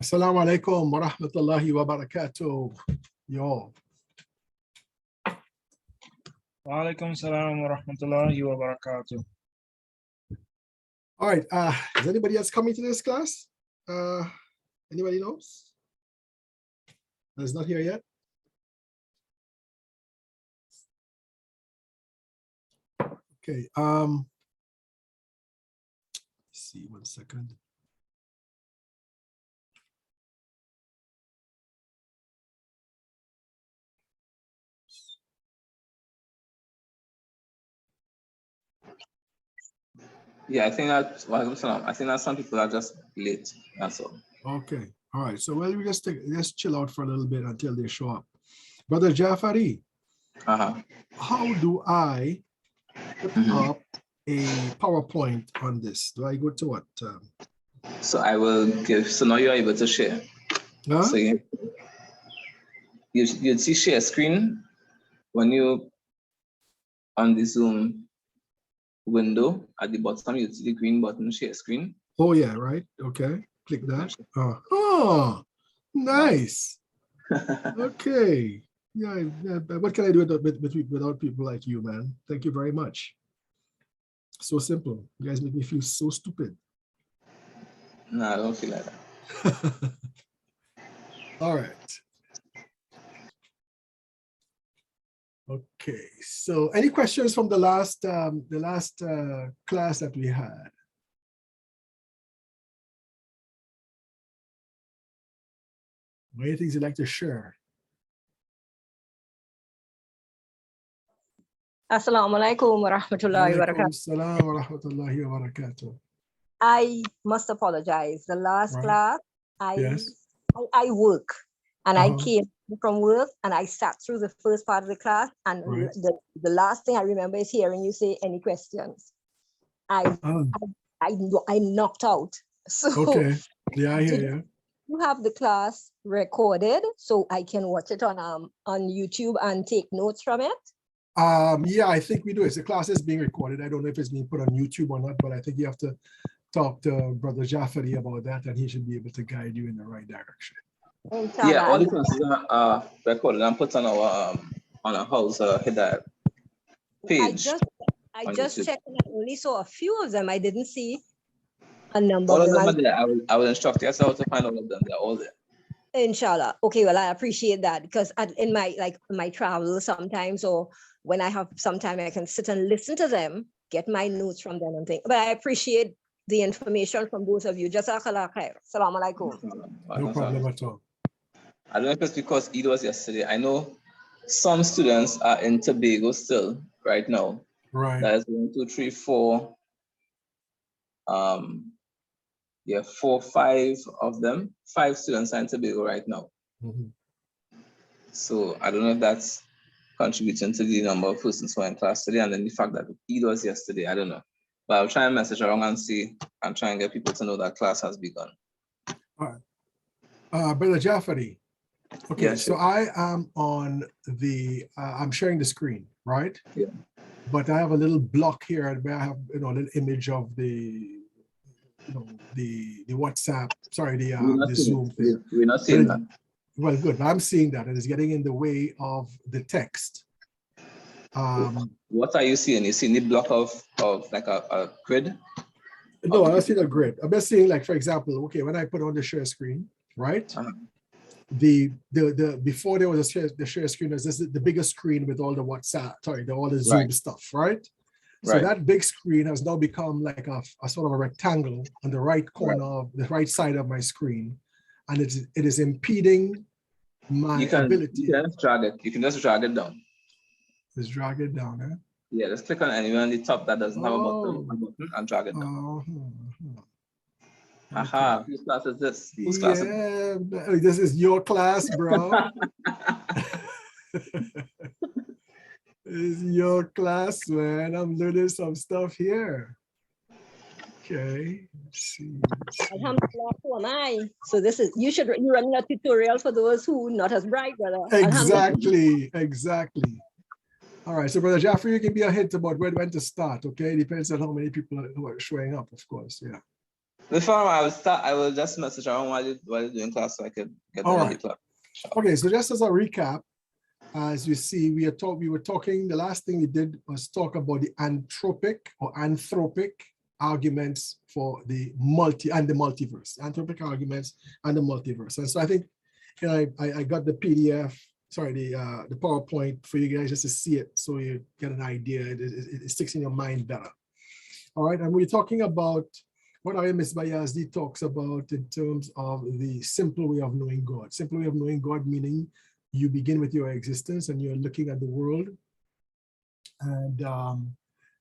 Assalamu alaikum wa rahmatullahi wa barakatuh. Yo. Wa alaikum salam wa rahmatullahi wa barakatuh. All right. Is anybody else coming to this class? Anybody knows? That's not here yet. Okay. Let's see, 1 second. Yeah, I think that some people are just late. That's all. Okay. All right. So well, we just chill out for a little bit until they show up. Brother Jafari, how do I put up a PowerPoint on this? Do I go to what? So I will give. So now you're able to share. Huh? So you'd see share screen when you on the Zoom window at the bottom. You'd see the green button, share screen. Oh yeah, right. Okay. Click that. Oh, nice. Okay. Yeah. What can I do without people like you, man? Thank you very much. So simple. You guys make me feel so stupid. No, I don't feel like that. All right. Okay. So, any questions from the last class that we had? Any things you'd like to share? Assalamu alaikum wa rahmatullahi wa barakatuh. Assalamu wa rahmatullahi wa barakatuh. I must apologize. The last class, Yes. I work and I came from work and I sat through the first part of the class and the last thing I remember is hearing you say any questions. I'm knocked out. So okay. Yeah, I hear you. You have the class recorded so I can watch it on YouTube and take notes from it? Yeah, I think we do. The class is being recorded. I don't know if it's being put on YouTube or not, but I think you have to talk to Brother Jafari about that, and he should be able to guide you in the right direction. Yeah, all the classes are recorded and put on our Hawzatul Hidayat page. I just checked and I only saw a few of them. I didn't see a number all of them. Are there. I will instruct you how to find all of them. They're all there. Inshallah. Okay, well, I appreciate that because in my travels sometimes, or when I have some time, I can sit and listen to them, get my notes from them and things. But I appreciate the information from both of you. Jazakallah khair. Assalamu alaikum. No problem at all. I don't know if it's because Eid was yesterday. I know some students are in Tobago still right now. Right. That is 1, 2, 3, 4. 4, 5 of them. 5 students are in Tobago right now. So I don't know if that's contributing to the number of persons who are in class today, and then the fact that Eid was yesterday. I don't know. But I'll try and message around and see and try and get people to know that class has begun. All right. Brother Jafari. Okay, yeah, so I am on the, I'm sharing the screen, right? Yeah. But I have a little block here where I have, a little image of the, the WhatsApp, sorry, the Zoom thing. We're not seeing that. Well, good. I'm seeing that. It is getting in the way of the text. What are you seeing? You seeing the block of like a grid? No, I'm not seeing a grid. I'm just seeing, like, for example, okay, when I put on the share screen, right? The before there was the share screen, was this the bigger screen with all the WhatsApp, all the Zoom stuff, right? So that big screen has now become like a sort of a rectangle on the right corner of the right side of my screen, and it is impeding my ability. You can just drag it. You can just drag it down. Just drag it down, eh? Yeah, just click on anywhere on the top that doesn't have a button and drag it down. Aha, whose class is this? Whose class is this? This is your class, bro. This is your class, man. I'm learning some stuff here. Okay, let's see. Alhamdulillah, who am I? So you're running a tutorial for those who not as bright, brother. Exactly. All right, so Brother Jafari, you can be a hint about when to start, okay? Depends on how many people who are showing up, of course, yeah. Before I will just message around while you're doing class so I could get All them in right. the class. Okay, so just as a recap, as you see, we were talking, the last thing we did was talk about the anthropic arguments for the multiverse, anthropic arguments and the multiverse. And so I think, you know, I got the PDF, sorry, the PowerPoint for you guys just to see it so you get an idea. It sticks in your mind better. All right, and we're talking about what Ms. Bayazdi talks about in terms of the simple way of knowing God. Simple way of knowing God meaning you begin with your existence and you're looking at the world and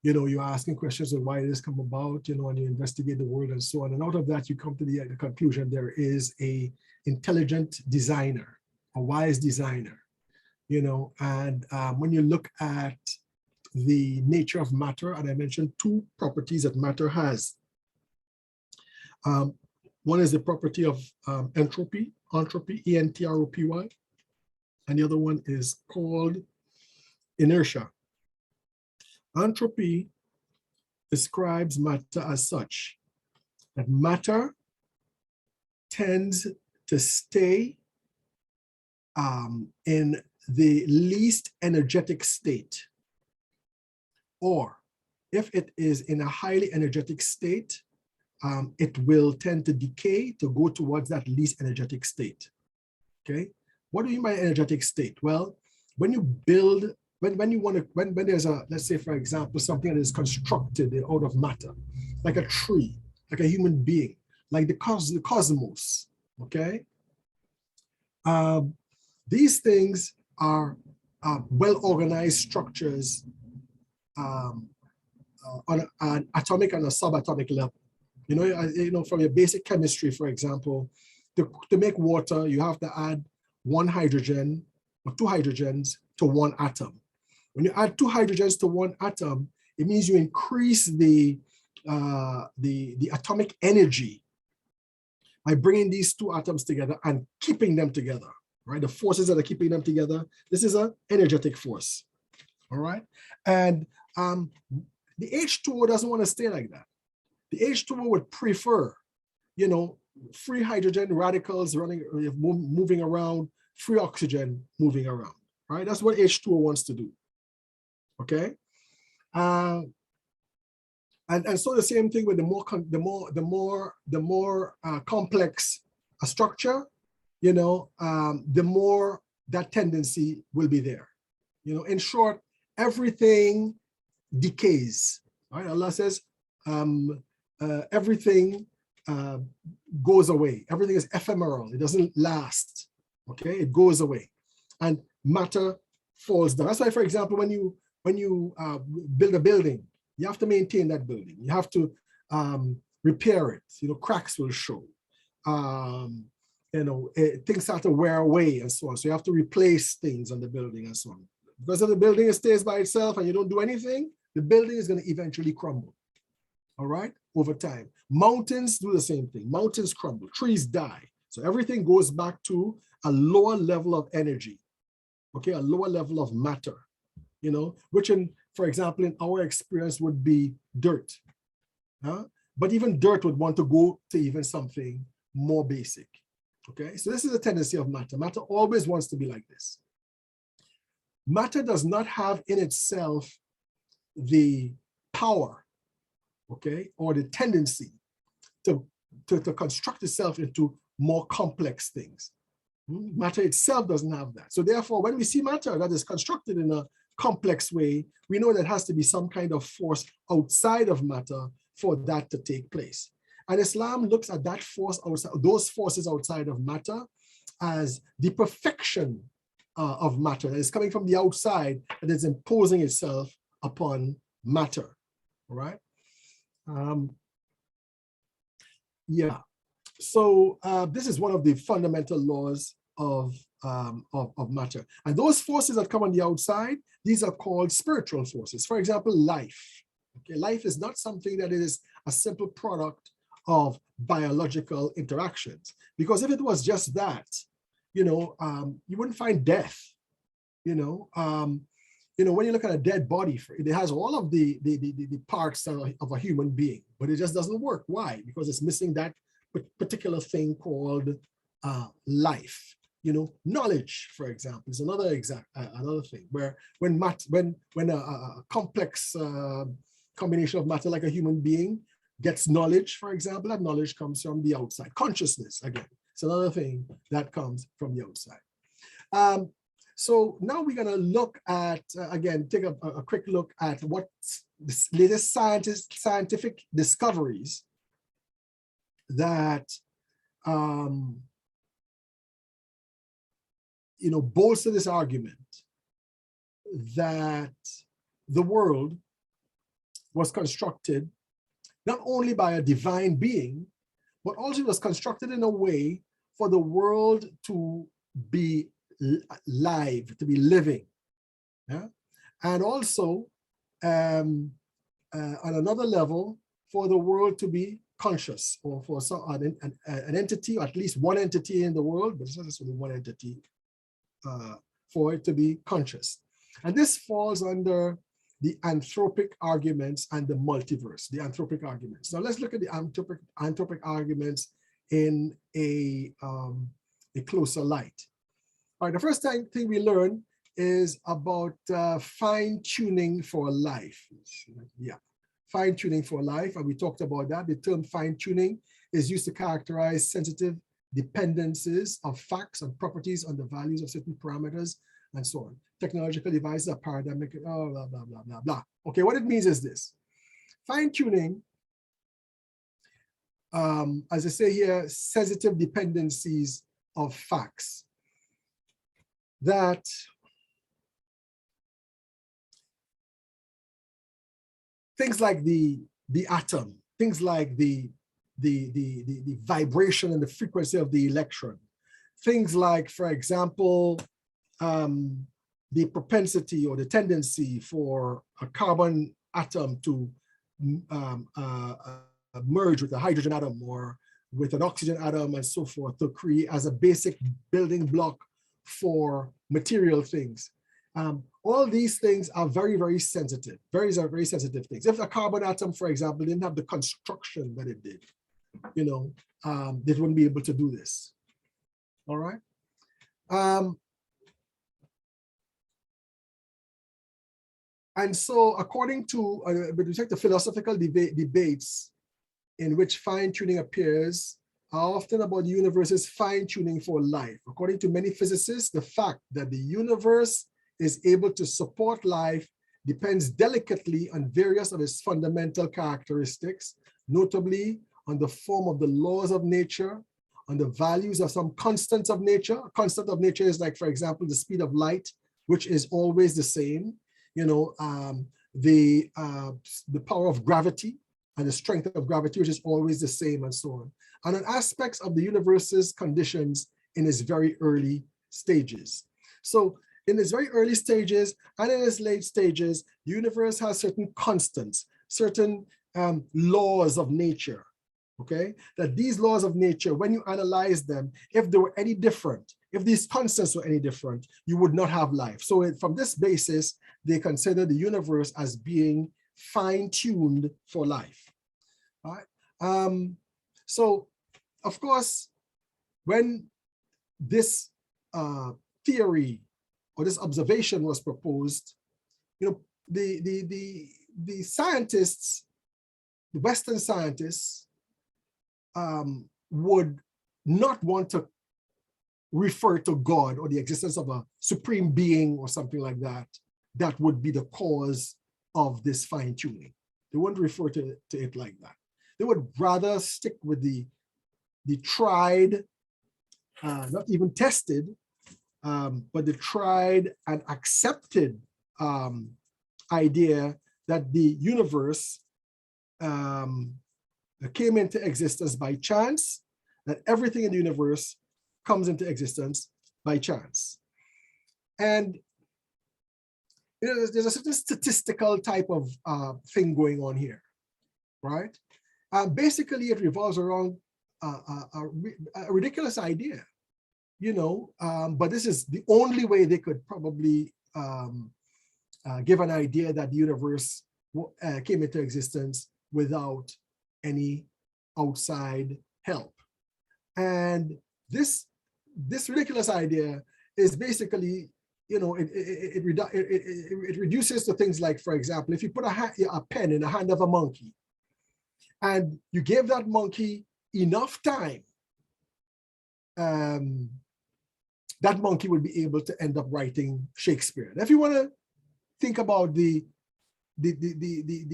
you know, you're asking questions of why this come about, you know, and you investigate the world and so on. And out of that, you come to the conclusion there is a intelligent designer, a wise designer, you know, and when you look at the nature of matter, and I mentioned two properties that matter has. One is the property of entropy, E-N-T-R-O-P-Y, and the other one is called inertia. Entropy describes matter as such, that matter tends to stay in the least energetic state, or if it is in a highly energetic state, it will tend to decay to go towards that least energetic state. Okay, what do you mean by energetic state? Well, when you build, when you want to, when there's a, let's say for example, something that is constructed out of matter, like a tree, like a human being, like the cosmos. Okay, these things are well-organized structures on an atomic and a subatomic level. You know, from your basic chemistry, for example, to make water, you have to add one hydrogen or two hydrogens to one atom. When you add two hydrogens to one atom, it means you increase the atomic energy by bringing these two atoms together and keeping them together, right? The forces that are keeping them together, this is an energetic force, all right? And the H2O doesn't want to stay like that. The H2O would prefer, you know, free hydrogen radicals moving around, free oxygen moving around, right? That's what H2O wants to do, okay? And so the same thing with the more complex a structure, you know, the more that tendency will be there. You know, in short, everything decays, right? Allah says, everything goes away. Everything is ephemeral. It doesn't last. Okay, it goes away, and matter falls down. That's why, for example, when you build a building, you have to maintain that building. You have to repair it. You know, cracks will show. You know, things start to wear away and so on. So you have to replace things on the building and so on. Because if the building stays by itself and you don't do anything, the building is going to eventually crumble. All right, over time. Mountains do the same thing. Mountains crumble, trees die. So everything goes back to a lower level of energy, okay, a lower level of matter, you know, which for example, in our experience would be dirt. But even dirt would want to go to even something more basic, okay? So this is a tendency of matter. Matter always wants to be like this. Matter does not have in itself the power, okay, or the tendency to construct itself into more complex things. Matter itself doesn't have that. So therefore, when we see matter that is constructed in a complex way, we know that has to be some kind of force outside of matter for that to take place. And Islam looks at that force outside, those forces outside of matter, as the perfection of matter that is coming from the outside and is imposing itself upon matter. All right. Yeah. So this is one of the fundamental laws of matter. And those forces that come on the outside, these are called spiritual forces. For example, life. Okay, life is not something that is a simple product of biological interactions. Because if it was just that, you know, you wouldn't find death. You know, you know, when you look at a dead body, it has all of the parts of a human being, but it just doesn't work. Why? Because it's missing that particular thing called life. You know, knowledge, for example, is another thing where when a complex combination of matter like a human being gets knowledge, for example, that knowledge comes from the outside. Consciousness, again, it's another thing that comes from the outside. So now we're going to look at, again, take a quick look at what the latest scientific discoveries that, you know, bolster this argument that the world was constructed not only by a divine being, but also was constructed in a way for the world to be live, to be living. Yeah? And also, on another level, for the world to be conscious, or for an entity, or at least one entity in the world, but it's not necessarily one entity, for it to be conscious. And this falls under the anthropic arguments and the multiverse, the anthropic arguments. Now let's look at the anthropic arguments in a closer light. All right, the first thing we learn is about fine-tuning for life. Yeah, fine-tuning for life, and we talked about that. The term fine-tuning is used to characterize sensitive dependencies of facts and properties on the values of certain parameters and so on. Technological devices are paradigmic, blah, blah, blah, blah, blah. Okay, what it means is this. Fine-tuning, as I say here, sensitive dependencies of facts. That things like the atom, things like the vibration and the frequency of the electron, things like, for example, the propensity or the tendency for a carbon atom to merge with a hydrogen atom or with an oxygen atom and so forth to create as a basic building block for material things. All these things are very, very sensitive, very sensitive things. If a carbon atom, for example, didn't have the construction that it did, you know, they wouldn't be able to do this. All right. And so according to, with respect to philosophical debates in which fine-tuning appears, are often about the universe's fine-tuning for life. According to many physicists, the fact that the universe is able to support life depends delicately on various of its fundamental characteristics, notably on the form of the laws of nature, on the values of some constants of nature. A constant of nature is like, for example, the speed of light, which is always the same. You know, the power of gravity and the strength of gravity, which is always the same, and so on. And on aspects of the universe's conditions in its very early stages. So in its very early stages and in its late stages, the universe has certain constants, certain laws of nature, okay? That these laws of nature, when you analyze them, if they were any different, if these constants were any different, you would not have life. So from this basis, they consider the universe as being fine-tuned for life. All right? So, of course, when this theory or this observation was proposed, you know, the scientists, the Western scientists, would not want to refer to God or the existence of a supreme being or something like that, that would be the cause of this fine-tuning. They wouldn't refer to it like that. They would rather stick with the tried, not even tested, but the tried and accepted idea that the universe came into existence by chance, that everything in the universe comes into existence by chance. And you know, there's a certain statistical type of thing going on here, right? Basically, it revolves around a ridiculous idea, you know, but this is the only way they could probably give an idea that the universe came into existence without any outside help. And this ridiculous idea is basically, you know, it reduces to things like, for example, if you put a pen in the hand of a monkey and you give that monkey enough time, that monkey will be able to end up writing Shakespeare. And if you want to think about the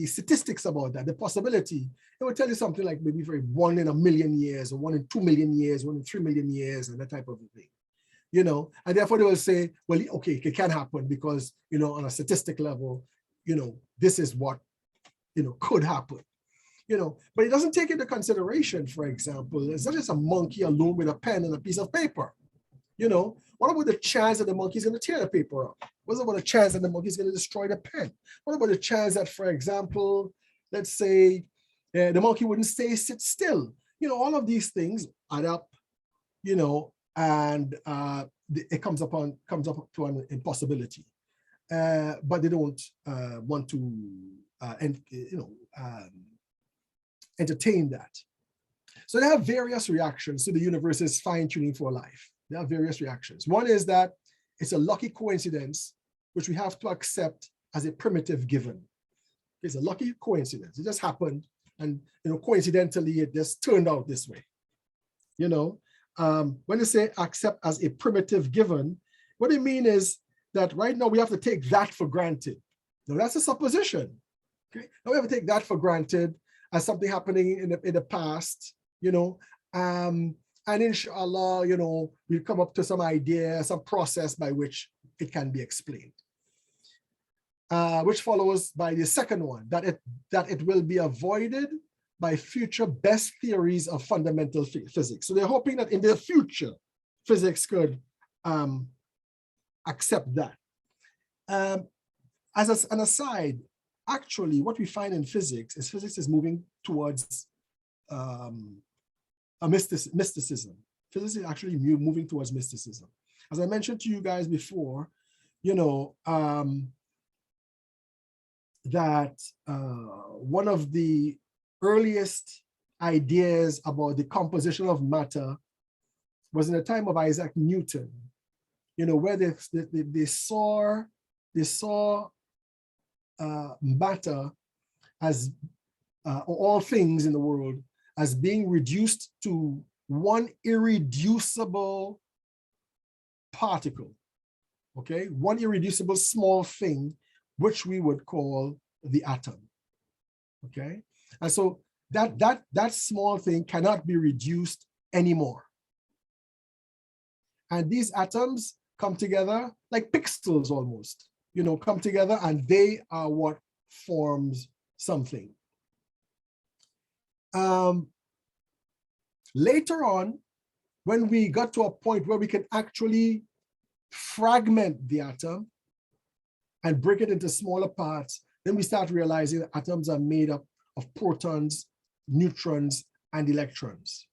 statistics about that, the possibility, it will tell you something like maybe for 1 in a million years, or 1 in 2 million years, 1 in 3 million years, and that type of thing. You know, and therefore they will say, well, okay, it can happen because, you know, on a statistic level, you know, this is what, you know, could happen. You know, but it doesn't take into consideration, for example, it's not just a monkey alone with a pen and a piece of paper. You know, what about the chance that the monkey is going to tear the paper up? What about the chance that the monkey is going to destroy the pen? What about the chance that, for example, let's say the monkey wouldn't sit still? You know, all of these things add up, you know, and it comes up to an impossibility. But they don't want to, entertain that. So they have various reactions to the universe's fine-tuning for life. There are various reactions. One is that it's a lucky coincidence, which we have to accept as a primitive given. It's a lucky coincidence. It just happened, and, you know, coincidentally, it just turned out this way. You know, when they say accept as a primitive given, what they mean is that right now we have to take that for granted. Now that's a supposition. Okay, now we have to take that for granted as something happening in the past. You know, and inshallah, you know, we'll come up to some idea, some process by which it can be explained. Which follows by the second one, that it will be avoided by future best theories of fundamental physics. So they're hoping that in the future, physics could accept that. As an aside, actually, what we find in physics is moving towards a mysticism. Physics is actually moving towards mysticism. As I mentioned to you guys before, you know, that one of the earliest ideas about the composition of matter was in the time of Isaac Newton, you know, where they saw matter as all things in the world as being reduced to one irreducible particle, okay? One irreducible small thing, which we would call the atom, okay? And so that small thing cannot be reduced anymore. And these atoms come together like pixels almost, you know, come together, and they are what forms something. Later on, when we got to a point where we can actually fragment the atom and break it into smaller parts, then we start realizing that atoms are made up of protons, neutrons, and electrons.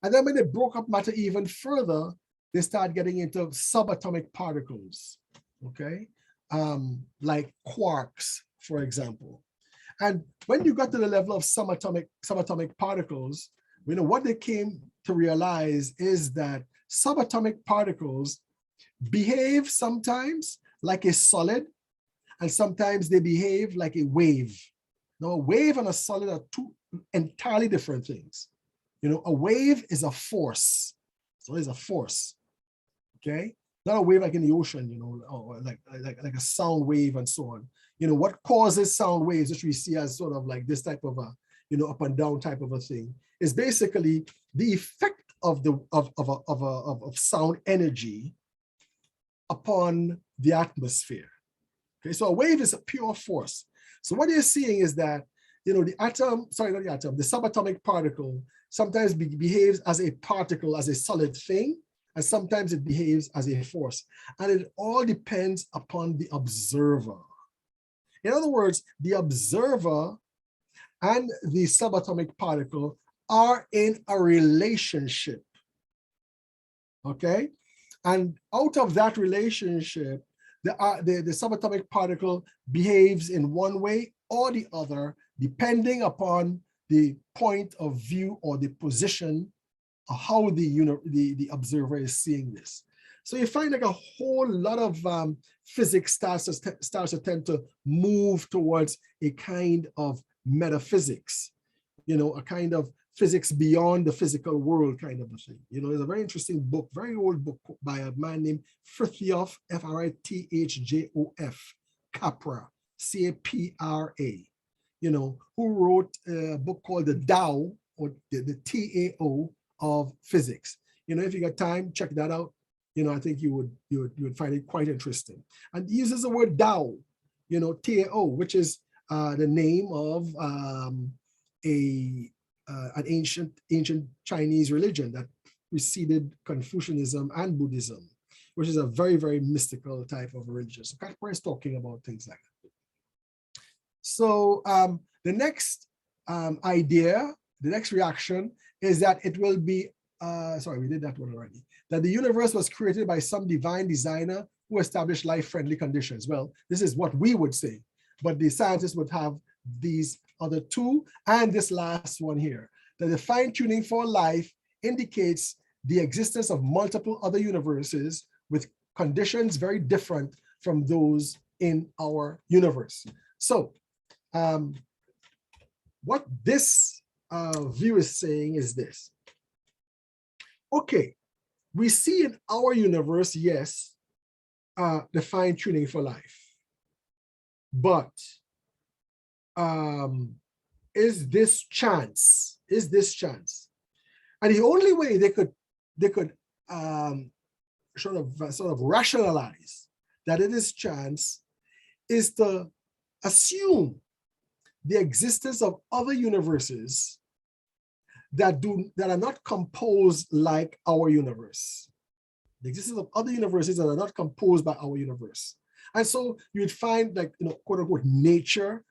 And then when they broke up matter even further, they start getting into subatomic particles, okay? Like quarks, for example. And when you got to the level of subatomic particles, you know, what they came to realize is that subatomic particles behave sometimes like a solid, and sometimes they behave like a wave. Now, a wave and a solid are two entirely different things. You know, a wave is a force. So it's a force, okay? Not a wave like in the ocean, you know, or like a sound wave and so on. You know, what causes sound waves, which we see as sort of like this type of a, you know, up and down type of a thing, is basically the effect of sound energy upon the atmosphere. Okay, so a wave is a pure force. So what you're seeing is that, you know, the subatomic particle sometimes behaves as a particle, as a solid thing, and sometimes it behaves as a force. And it all depends upon the observer. In other words, the observer and the subatomic particle are in a relationship, okay? And out of that relationship, the subatomic particle behaves in one way or the other, depending upon the point of view or the position of how the observer is seeing this. So you find like a whole lot of physics starts to tend to move towards a kind of metaphysics, a kind of physics beyond the physical world kind of a thing. There's a very interesting book, very old book by a man named Frithjof, Frithjof, Capra, C-A-P-R-A, who wrote a book called The Tao, or the T-A-O of physics. If you got time, check that out. I think you would find it quite interesting. And he uses the word Tao, T-A-O, which is the name of an ancient Chinese religion that preceded Confucianism and Buddhism, which is a very, very mystical type of religion. So Capra is talking about things like that. So the next idea, the next reaction is that it will be, sorry, we did that one already, that the universe was created by some divine designer who established life-friendly conditions. Well, this is what we would say, but the scientists would have these other two, and this last one here, that the fine-tuning for life indicates the existence of multiple other universes with conditions very different from those in our universe. So what this view is saying is this. Okay, we see in our universe, yes, the fine-tuning for life, but is this chance? Is this chance? And the only way they could sort of rationalize that it is chance is to assume the existence of other universes that are not composed like our universe. The existence of other universes that are not composed by our universe. And so you'd find, like, quote unquote, nature,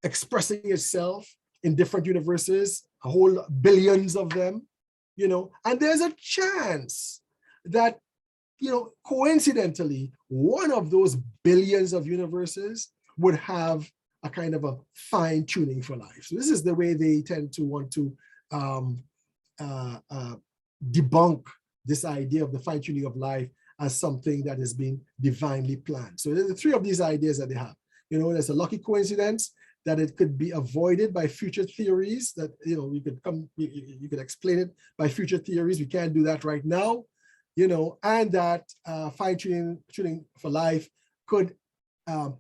expressing itself in different universes, a whole billions of them, and there's a chance that, coincidentally, one of those billions of universes would have a kind of a fine tuning for life. So this is the way they tend to want to debunk this idea of the fine tuning of life as something that has been divinely planned. So there's the three of these ideas that they have. There's a lucky coincidence, that it could be avoided by future theories, that you could explain it by future theories. We can't do that right now, and that fine-tuning for life could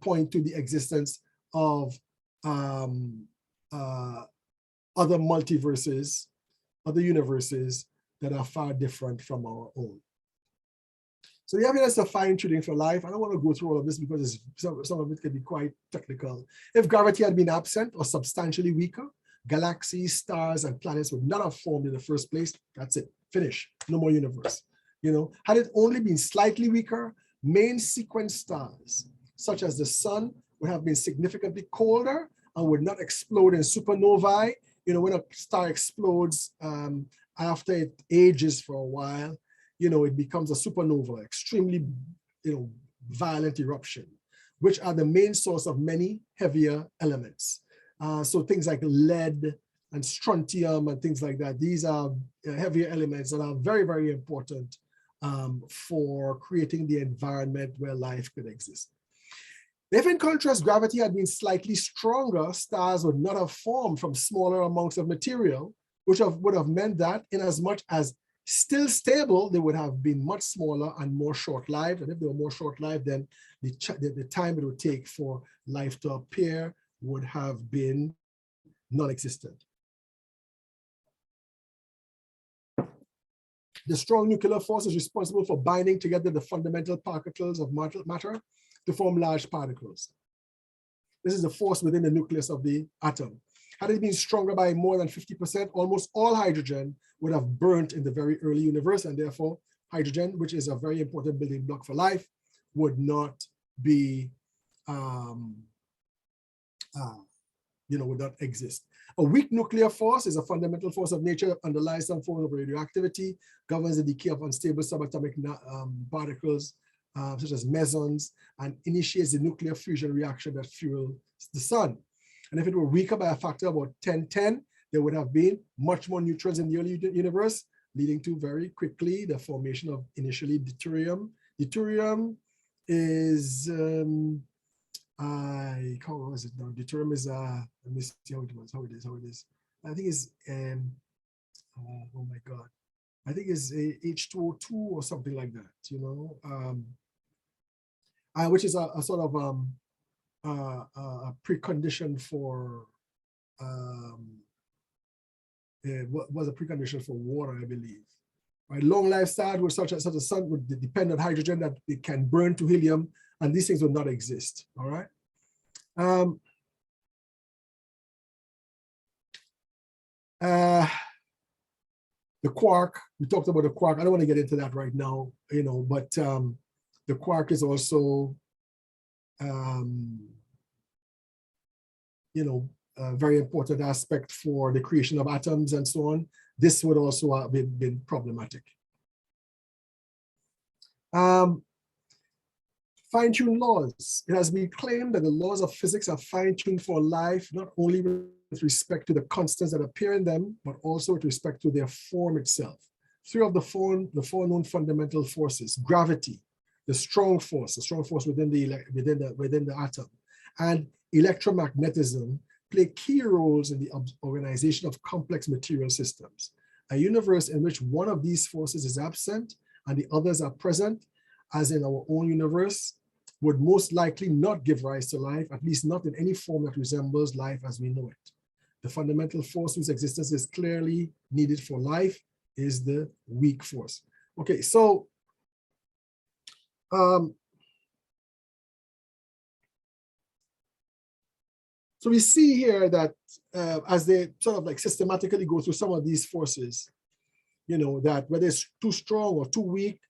point to the existence of other multiverses, other universes that are far different from our own. So the evidence of fine-tuning for life, I don't want to go through all of this because some of it can be quite technical. If gravity had been absent or substantially weaker, galaxies, stars, and planets would not have formed in the first place. That's it, finish, no more universe. Had it only been slightly weaker, main sequence stars, such as the sun, would have been significantly colder and would not explode in supernovae. When a star explodes after it ages for a while, it becomes a supernova, extremely, violent eruption, which are the main source of many heavier elements. So things like lead and strontium and things like that, these are heavier elements that are very, very important for creating the environment where life could exist. If, in contrast, gravity had been slightly stronger, stars would not have formed from smaller amounts of material, which would have meant that, in as much as still stable, they would have been much smaller and more short-lived. And if they were more short-lived, then the time it would take for life to appear would have been non-existent. The strong nuclear force is responsible for binding together the fundamental particles of matter to form large particles. This is the force within the nucleus of the atom. Had it been stronger by more than 50%, almost all hydrogen would have burnt in the very early universe, and therefore hydrogen, which is a very important building block for life, would not be would not exist. A weak nuclear force is a fundamental force of nature that underlies some form of radioactivity, governs the decay of unstable subatomic particles, such as mesons, and initiates the nuclear fusion reaction that fuels the sun. And if it were weaker by a factor of about 1010, there would have been much more neutrons in the early universe, leading to very quickly the formation of initially deuterium. Deuterium is, how was it now? Deuterium is, let me see how it is. I think it's, oh my God. I think it's a H2O2 or something like that, which is a sort of a precondition for, was a precondition for water, I believe. Right? Long life stars with such a sun would depend on hydrogen that it can burn to helium, and these things would not exist. All right. The quark, we talked about the quark. I don't want to get into that right now, but the quark is also, a very important aspect for the creation of atoms and so on. This would also have been problematic. Fine-tuned laws. It has been claimed that the laws of physics are fine-tuned for life, not only with respect to the constants that appear in them, but also with respect to their form itself. Three of the four known fundamental forces: gravity, the strong force within the atom, and electromagnetism, play key roles in the organization of complex material systems. A universe in which one of these forces is absent and the others are present, as in our own universe, would most likely not give rise to life, at least not in any form that resembles life as we know it. The fundamental force whose existence is clearly needed for life is the weak force. Okay, so so we see here that as they sort of like systematically go through some of these forces, that whether it's too strong or too weak,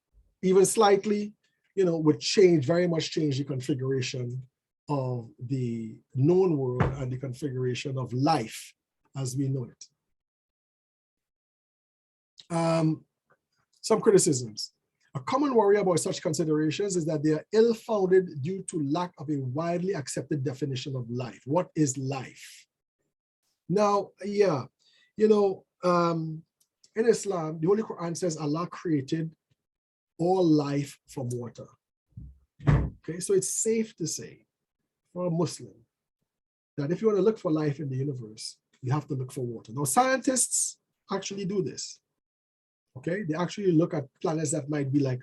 even slightly, would very much change the configuration of the known world and the configuration of life as we know it. Some criticisms. A common worry about such considerations is that they are ill-founded due to lack of a widely accepted definition of life. What is life? Now, yeah, in Islam, the Holy Quran says Allah created all life from water. Okay, so it's safe to say for a Muslim that if you want to look for life in the universe, you have to look for water. Now, scientists actually do this. Okay, they actually look at planets that might be like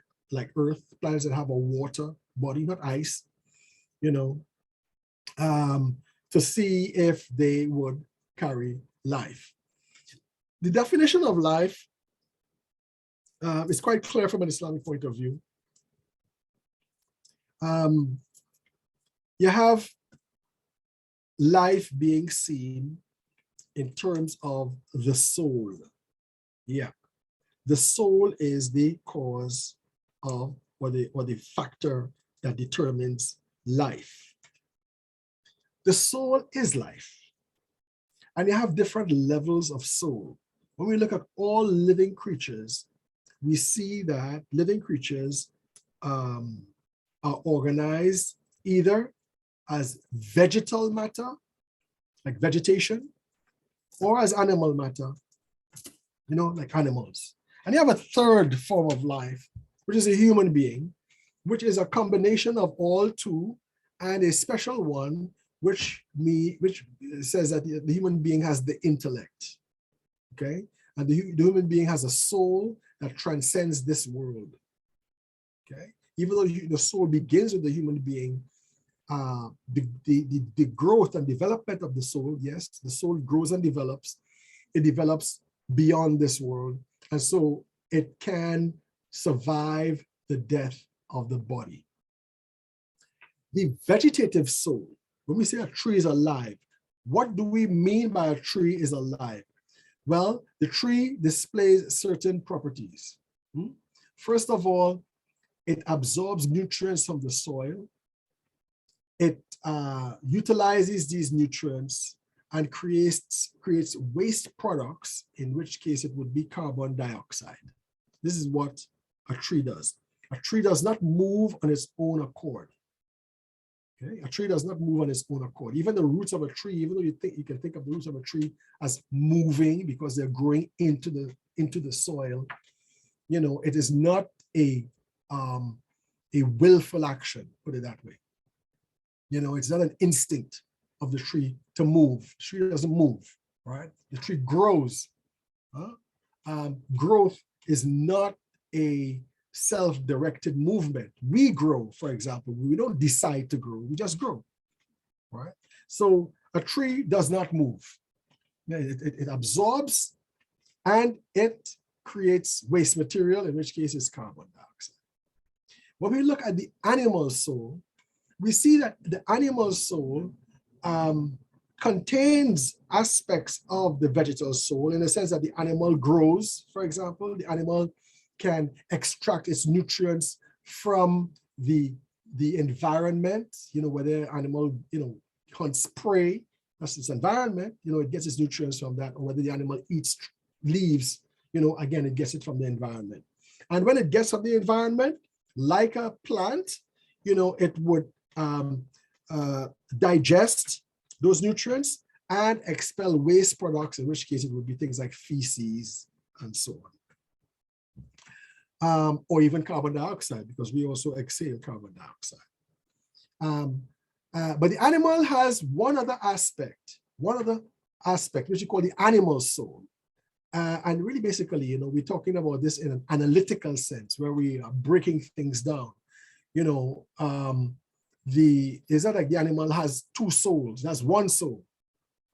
Earth, planets that have a water body, not ice, to see if they would carry life. The definition of life is quite clear from an Islamic point of view. You have life being seen in terms of the soul. Yeah. The soul is the cause of, or the factor that determines life. The soul is life. And you have different levels of soul. When we look at all living creatures, we see that living creatures are organized either as vegetal matter, like vegetation, or as animal matter, like animals. And you have a third form of life, which is a human being, which is a combination of all two, and a special one, which says that the human being has the intellect, okay? And the human being has a soul that transcends this world, okay? Even though the soul begins with the human being, the growth and development of the soul, yes, the soul grows and develops. It develops beyond this world. And so it can survive the death of the body. The vegetative soul, when we say a tree is alive, what do we mean by a tree is alive? Well, the tree displays certain properties. First of all, it absorbs nutrients from the soil. It utilizes these nutrients and creates waste products, in which case it would be carbon dioxide. This is what a tree does. A tree does not move on its own accord. Okay? A tree does not move on its own accord. Even the roots of a tree, even though you can think of the roots of a tree as moving because they're growing into the soil, you know, it is not a willful action, put it that way. You know, it's not an instinct of the tree to move. The tree doesn't move, right? The tree grows. Growth is not a self-directed movement. We grow, for example. We don't decide to grow, we just grow, right? So a tree does not move. It absorbs and it creates waste material, in which case it's carbon dioxide. When we look at the animal soul, we see that the animal soul contains aspects of the vegetal soul, in the sense that the animal grows, for example. The animal can extract its nutrients from the environment, you know, whether animal, you know, hunts prey, that's its environment, you know, it gets its nutrients from that, or whether the animal eats leaves, you know, again, it gets it from the environment. And when it gets from the environment, like a plant, you know, it would digest those nutrients and expel waste products, in which case it would be things like feces and so on. Or even carbon dioxide, because we also exhale carbon dioxide. But the animal has one other aspect, which we call the animal soul. And really, basically, you know, we're talking about this in an analytical sense, where we are breaking things down. You know, it's not like the animal has two souls, that's one soul,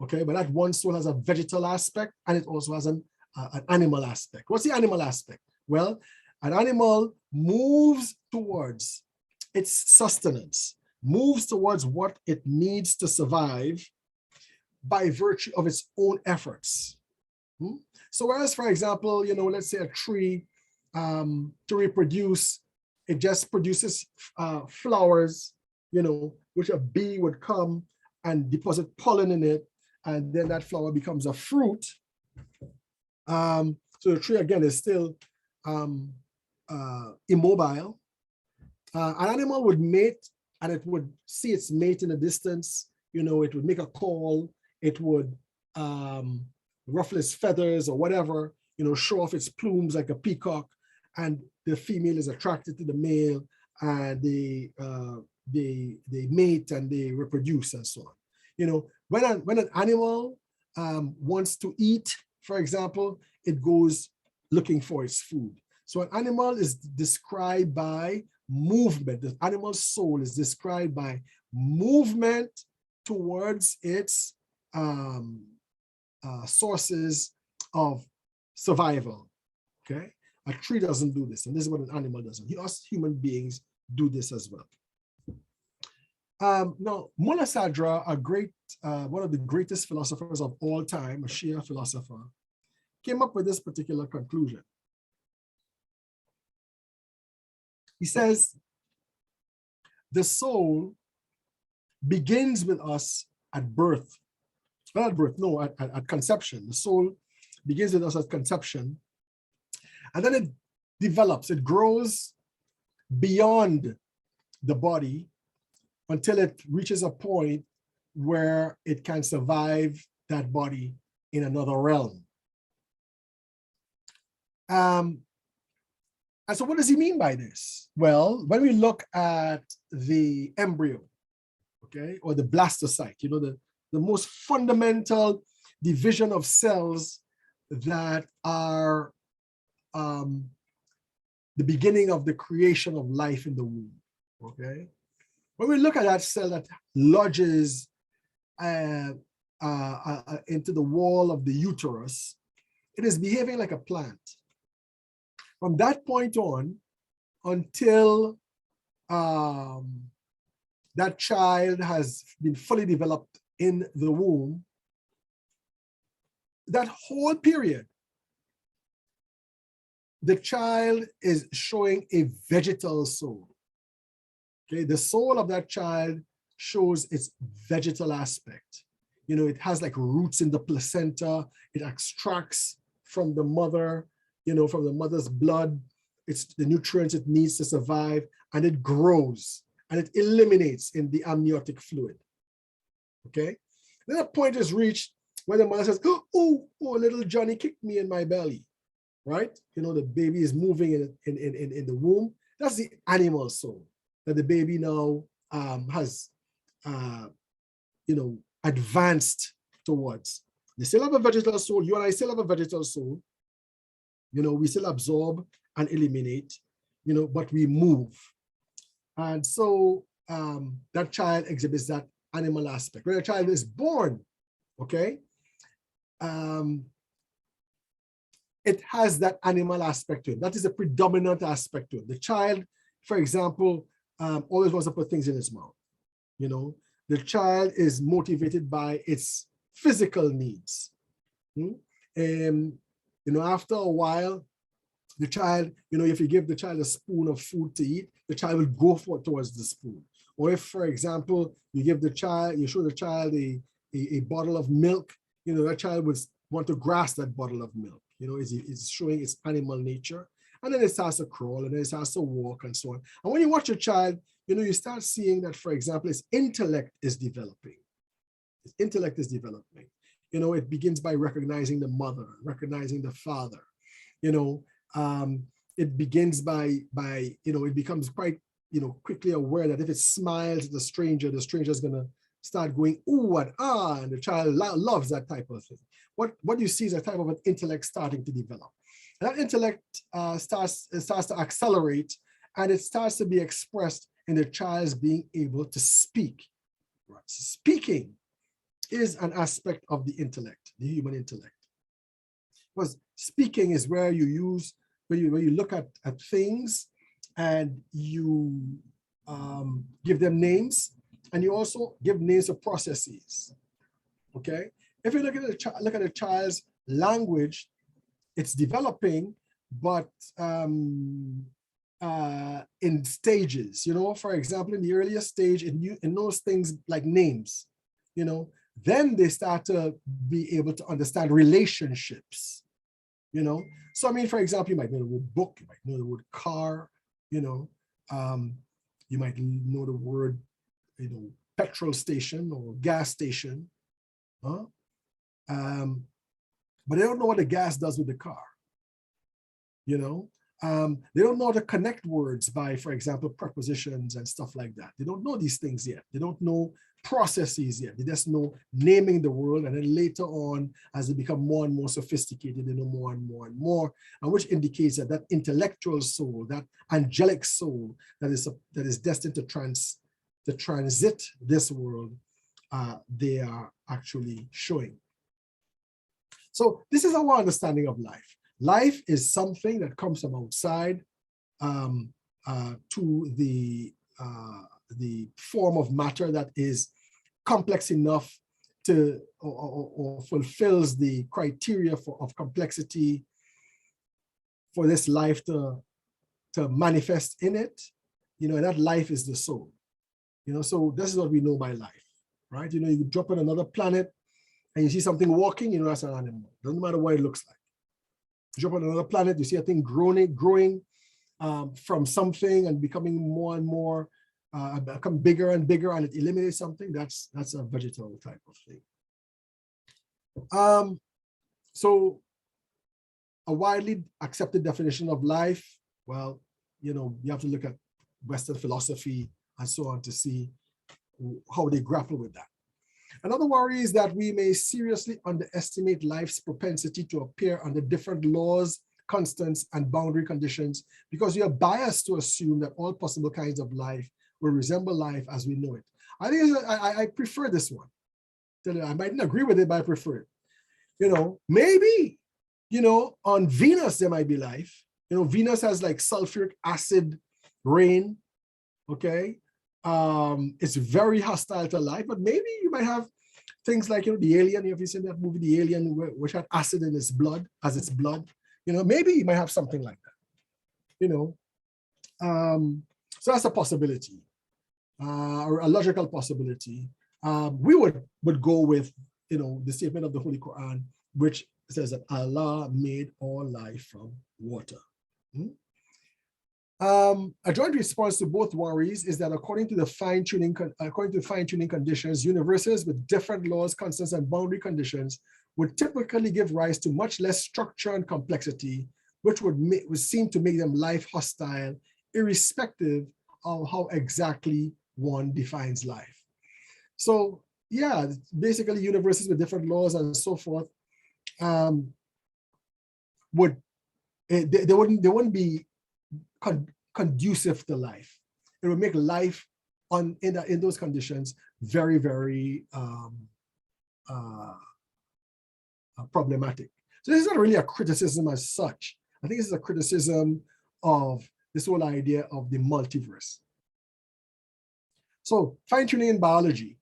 okay? But that one soul has a vegetal aspect, and it also has an animal aspect. What's the animal aspect? Well, an animal moves towards its sustenance, moves towards what it needs to survive by virtue of its own efforts. So whereas, for example, you know, let's say a tree, to reproduce, it just produces flowers, you know, which a bee would come and deposit pollen in it, and then that flower becomes a fruit. So the tree, again, is still immobile. An animal would mate, and it would see its mate in the distance. You know, it would make a call. It would ruffle its feathers or whatever, you know, show off its plumes like a peacock, and the female is attracted to the male, and they mate and they reproduce and so on. You know, when an animal wants to eat, for example, it goes looking for its food. So an animal is described by movement. The animal soul is described by movement towards its sources of survival, okay? A tree doesn't do this, and this is what an animal does. Us human beings do this as well. Now, Mullah Sadra, one of the greatest philosophers of all time, a Shia philosopher, came up with this particular conclusion. He says, the soul begins with us at birth. Not at birth, no, at conception. The soul begins with us at conception, and then it develops, it grows beyond the body until it reaches a point where it can survive that body in another realm. And so what does he mean by this? Well, when we look at the embryo, okay, or the blastocyte, you know, the most fundamental division of cells that are the beginning of the creation of life in the womb, okay? When we look at that cell that lodges into the wall of the uterus, it is behaving like a plant. From that point on, until that child has been fully developed in the womb, that whole period, the child is showing a vegetal soul. Okay, the soul of that child shows its vegetal aspect. You know, it has like roots in the placenta. It extracts from the mother, you know, from the mother's blood. It's the nutrients it needs to survive, and it grows and it eliminates in the amniotic fluid. Okay. Then a point is reached where the mother says, oh, little Johnny kicked me in my belly, right? You know, the baby is moving in the womb. That's the animal soul that the baby now has, you know, advanced towards. They still have a vegetal soul. You and I still have a vegetal soul. You know, we still absorb and eliminate, you know, but we move. And so that child exhibits that animal aspect. When a child is born, okay, it has that animal aspect to it. That is a predominant aspect to it. The child, for example, always wants to put things in its mouth. You know, the child is motivated by its physical needs. And, you know, after a while, the child, you know, if you give the child a spoon of food to eat, the child will go towards the spoon. Or if, for example, you give the child, you show the child a bottle of milk, you know, that child would want to grasp that bottle of milk. You know, it's showing its animal nature. And then it starts to crawl, and then it starts to walk and so on. And when you watch a child, you know, you start seeing that, for example, its intellect is developing. Its intellect is developing. You know, it begins by recognizing the mother, recognizing the father. You know, it begins by, you know, it becomes quite, you know, quickly aware that if it smiles at the stranger is going to start going, ooh and ah, and the child loves that type of thing. What you see is a type of an intellect starting to develop. And that intellect starts to accelerate, and it starts to be expressed in the child's being able to speak. Right? So speaking is an aspect of the intellect, the human intellect. Because speaking is where you use, when you look at things and you give them names, and you also give names of processes. Okay, if you look at a child's language, it's developing, but in stages. You know, for example, in the earlier stage, it knows things like names. You know, then they start to be able to understand relationships. You know, so I mean, for example, you might know the word book, you might know the word car. You know, you might know the word, you know, petrol station or gas station, huh? But they don't know what the gas does with the car. You know, they don't know how to connect words by, for example, prepositions and stuff like that. They don't know these things yet. They don't know processes yet. They just know naming the world, and then later on, as they become more and more sophisticated, they know more and more and more, and which indicates that that intellectual soul, that angelic soul that is destined to transit this world, they are actually showing. So this is our understanding of life. Life is something that comes from outside to the form of matter that is complex enough to or fulfills the criteria of complexity for this life to manifest in it. You know, that life is the soul. You know, so this is what we know by life, right? You know, you drop on another planet and you see something walking, you know, that's an animal. Doesn't matter what it looks like. You drop on another planet, you see a thing growing from something and becoming more and more, become bigger and bigger, and it eliminates something. That's a vegetal type of thing. So a widely accepted definition of life, well, you know, you have to look at Western philosophy and so on to see how they grapple with that. Another worry is that we may seriously underestimate life's propensity to appear under different laws, constants, and boundary conditions, because we are biased to assume that all possible kinds of life will resemble life as we know it. I think I prefer this one. I mightn't agree with it, but I prefer it. You know, maybe, you know, on Venus there might be life. You know, Venus has like sulfuric acid rain, okay? It's very hostile to life, but maybe you might have things like, you know, the Alien. Have you seen that movie, The Alien, which had acid in its blood, as its blood? You know, maybe you might have something like that, you know. So that's a possibility, or a logical possibility. We would go with the statement of the Holy Quran, which says that Allah made all life from water. A joint response to both worries is that according to fine-tuning conditions, universes with different laws, constants, and boundary conditions would typically give rise to much less structure and complexity, which would seem to make them life hostile, irrespective of how exactly one defines life. So yeah, basically universes with different laws and so forth they wouldn't be conducive to life. It would make life in those conditions very, very problematic. So this is not really a criticism as such. I think this is a criticism of this whole idea of the multiverse. So fine-tuning in biology.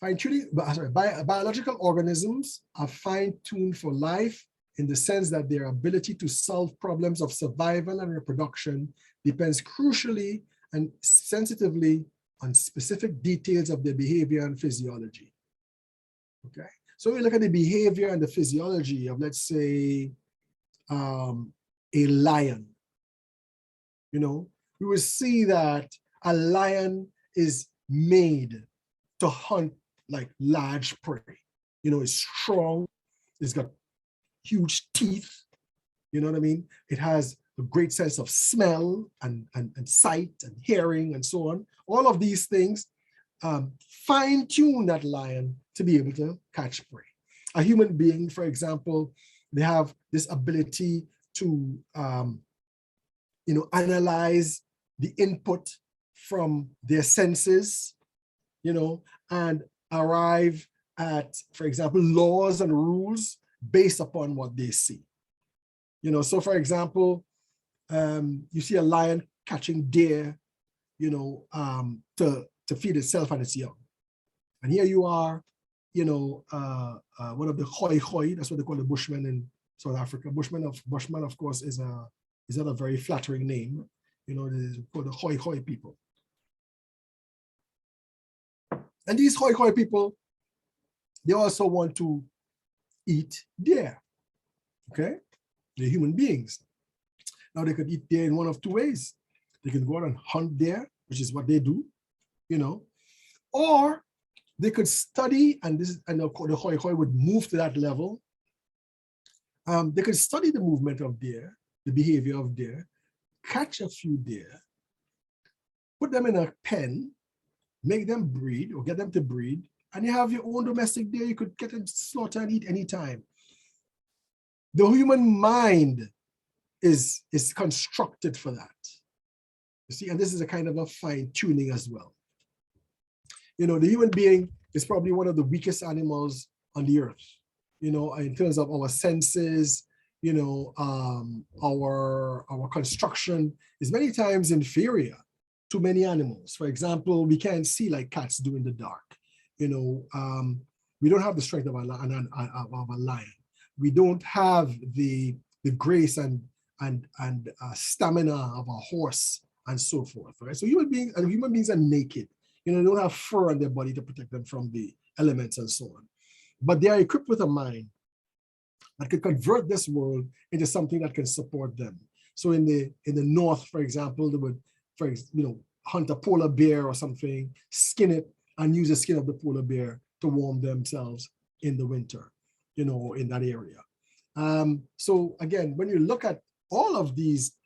Biological organisms are fine-tuned for life in the sense that their ability to solve problems of survival and reproduction depends crucially and sensitively on specific details of their behavior and physiology. Okay, so we look at the behavior and the physiology of, let's say, a lion. We will see that a lion is made to hunt like large prey. It's strong, it's got huge teeth, you know what I mean? It has a great sense of smell and sight and hearing and so on. All of these things fine-tune that lion to be able to catch prey. A human being, for example, they have this ability to analyze the input from their senses, and arrive at, for example, laws and rules based upon what they see. So for example, you see a lion catching deer, to feed itself and its young. And here you are, one of the hoi, that's what they call the Bushmen in South Africa. Bushman, of course, is not a very flattering name. They call the hoi people. And these hoi people, they also want to eat deer, okay? They're human beings. Now they could eat deer in one of two ways. They can go out and hunt deer, which is what they do, or they could study, and the hoi would move to that level. They could study the movement of deer, the behavior of deer, catch a few deer, put them in a pen, make them breed or get them to breed, and you have your own domestic deer you could get them to slaughter and eat anytime. The human mind is constructed for that. You see, and this is a kind of a fine-tuning as well. The human being is probably one of the weakest animals on the earth, in terms of our senses, our construction is many times inferior to many animals. For example, we can't see like cats do in the dark. We don't have the strength of a lion. We don't have the grace and stamina of a horse and so forth. Right? So human beings are naked. They don't have fur on their body to protect them from the elements and so on. But they are equipped with a mind that can convert this world into something that can support them. So in the north, for example, they would, hunt a polar bear or something, skin it, and use the skin of the polar bear to warm themselves in the winter, in that area. So again, when you look at all of these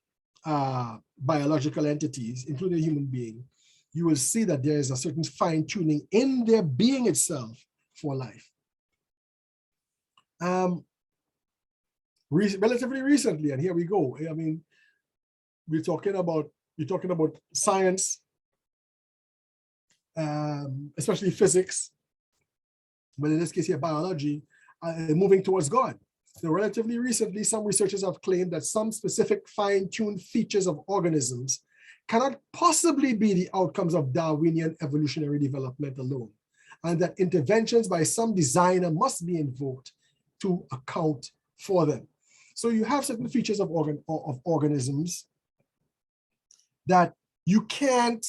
biological entities, including a human being, you will see that there is a certain fine-tuning in their being itself for life. Relatively recently, and here we go. I mean, you're talking about science, especially physics, but in this case here, biology, moving towards God. So relatively recently, some researchers have claimed that some specific fine-tuned features of organisms cannot possibly be the outcomes of Darwinian evolutionary development alone, and that interventions by some designer must be invoked to account for them. So you have certain features of organisms that you can't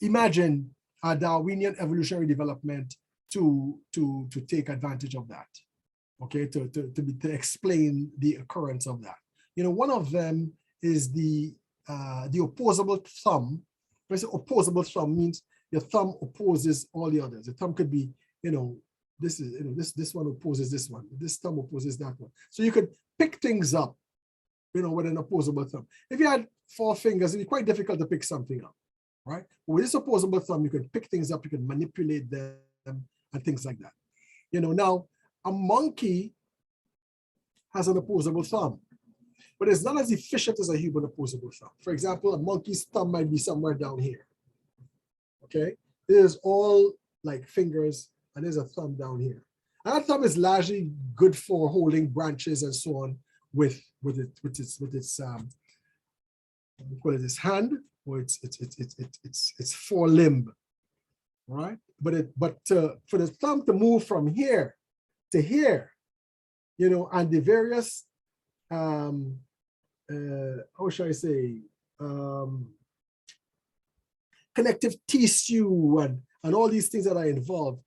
imagine a Darwinian evolutionary development to take advantage of that. Okay, to explain the occurrence of that. You know, one of them is the opposable thumb. When I say opposable thumb means your thumb opposes all the others. The thumb could be, you know, this is, you know, this one opposes this one. This thumb opposes that one. So you could pick things up, you know, with an opposable thumb. If you had 4 fingers, it'd be quite difficult to pick something up, right? But with this opposable thumb, you could pick things up, you could manipulate them and things like that. You know, now a monkey has an opposable thumb, but it's not as efficient as a human opposable thumb. For example, a monkey's thumb might be somewhere down here. Okay, there's all like fingers, and there's a thumb down here. And that thumb is largely good for holding branches and so on with its hand or its forelimb, right? But for the thumb to move from here to here, you know, and the various how shall I say, connective tissue and all these things that are involved,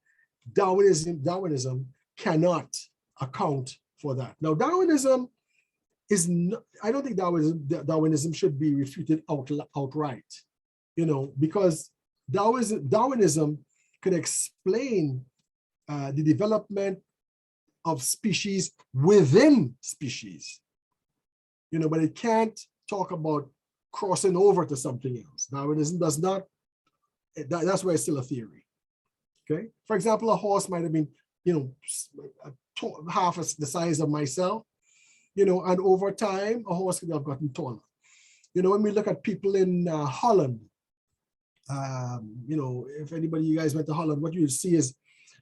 Darwinism cannot account for that. Now, Darwinism is not, I don't think Darwinism should be refuted outright, you know, because Darwinism could explain the development of species within species, you know, but it can't talk about crossing over to something else. Darwinism does not, that's why it's still a theory, okay? For example, a horse might have been, you know, half the size of myself, you know, and over time, a horse could have gotten taller. You know, when we look at people in Holland, you know, if anybody, you guys went to Holland, what you see is